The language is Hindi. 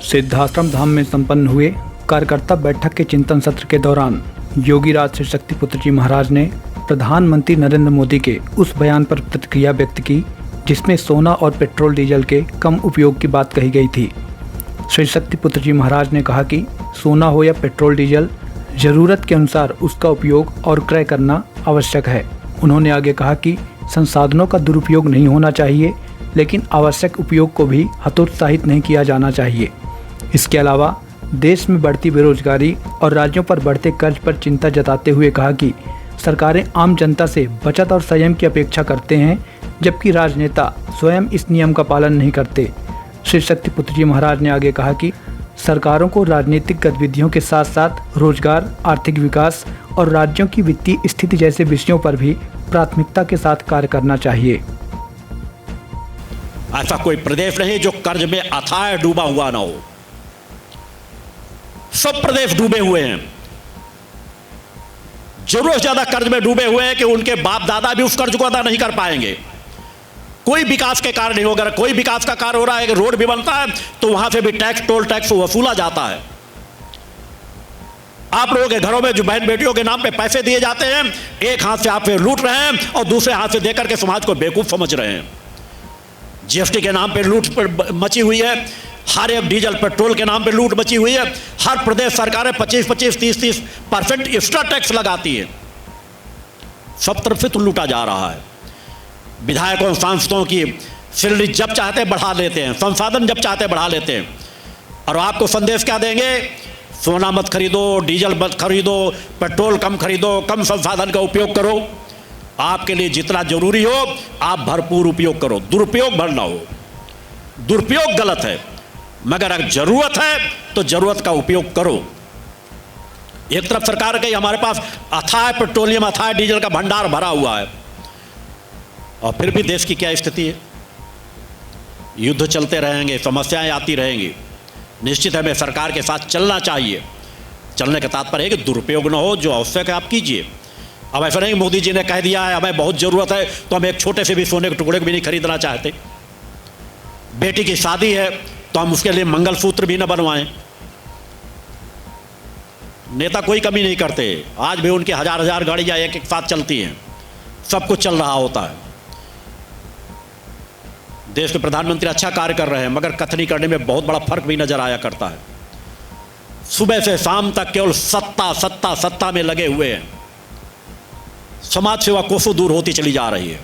सिद्धाश्रम धाम में संपन्न हुए कार्यकर्ता बैठक के चिंतन सत्र के दौरान योगी राज श्री शक्तिपुत्र जी महाराज ने प्रधानमंत्री नरेंद्र मोदी के उस बयान पर प्रतिक्रिया व्यक्त की जिसमें सोना और पेट्रोल डीजल के कम उपयोग की बात कही गई थी। श्री शक्तिपुत्र जी महाराज ने कहा कि सोना हो या पेट्रोल डीजल, जरूरत के अनुसार उसका उपयोग और क्रय करना आवश्यक है। उन्होंने आगे कहा कि संसाधनों का दुरुपयोग नहीं होना चाहिए, लेकिन आवश्यक उपयोग को भी हतोत्साहित नहीं किया जाना चाहिए। इसके अलावा देश में बढ़ती बेरोजगारी और राज्यों पर बढ़ते कर्ज पर चिंता जताते हुए कहा कि सरकारें आम जनता से बचत और संयम की अपेक्षा करते हैं, जबकि राजनेता स्वयं इस नियम का पालन नहीं करते। श्री शक्तिपुत्र जी महाराज ने आगे कहा कि सरकारों को राजनीतिक गतिविधियों के साथ साथ रोजगार, आर्थिक विकास और राज्यों की वित्तीय स्थिति जैसे विषयों पर भी प्राथमिकता के साथ कार्य करना चाहिए। ऐसा कोई प्रदेश नहीं जो कर्ज में अथाह डूबा हुआ ना हो। सब प्रदेश डूबे हुए हैं, जरूरत से ज्यादा कर्ज में डूबे हुए हैं कि उनके बाप दादा भी उस कर्ज को अदा नहीं कर पाएंगे। कोई विकास के कार्य नहीं होगा। कोई विकास का कार्य हो रहा है कि रोड भी बनता है तो वहां से भी टैक्स, टोल टैक्स वसूला जाता है। आप लोगों के घरों में जो बहन बेटियों के नाम पे पैसे दिए जाते हैं, एक हाथ से आप लूट रहे हैं और दूसरे हाथ से देकर के समाज को बेवकूफ समझ रहे हैं। जीएसटी के नाम पे लूट मची हुई है, हर एक डीजल पेट्रोल के नाम पे लूट मची हुई है। हर प्रदेश सरकारें 25-25, 30-30% एक्स्ट्रा टैक्स लगाती है। सब तरफ से तो लूटा जा रहा है। विधायकों, सांसदों की सैलरी जब चाहते बढ़ा लेते हैं, संसाधन जब चाहते बढ़ा लेते हैं। और आपको संदेश क्या देंगे? सोना मत खरीदो, डीजल मत खरीदो, पेट्रोल कम खरीदो, कम संसाधन का उपयोग करो। आपके लिए जितना जरूरी हो आप भरपूर उपयोग करो, दुरुपयोग भर ना हो। दुरुपयोग गलत है, मगर अगर जरूरत है तो जरूरत का उपयोग करो। एक तरफ सरकार के हमारे पास अथाह पेट्रोलियम, अथाह डीजल का भंडार भरा हुआ है, और फिर भी देश की क्या स्थिति है? युद्ध चलते रहेंगे, समस्याएं आती रहेंगी। निश्चित है हमें सरकार के साथ चलना चाहिए। चलने का तात्पर्य है कि दुरुपयोग ना हो, जो आवश्यक है आप कीजिए। अब ऐसा नहीं मोदी जी ने कह दिया है हमें बहुत जरूरत है तो हम एक छोटे से भी सोने के टुकड़े को भी नहीं खरीदना चाहते। बेटी की शादी है तो हम उसके लिए मंगलसूत्र भी न बनवाएं। नेता कोई कमी नहीं करते। आज भी उनकी हजार गाड़ियां एक एक साथ चलती हैं, सब कुछ चल रहा होता है। देश के प्रधानमंत्री अच्छा कार्य कर रहे हैं, मगर कथनी करने में बहुत बड़ा फर्क भी नजर आया करता है। सुबह से शाम तक केवल सत्ता सत्ता सत्ता में लगे हुए हैं। समाज सेवा कोसों दूर होती चली जा रही है।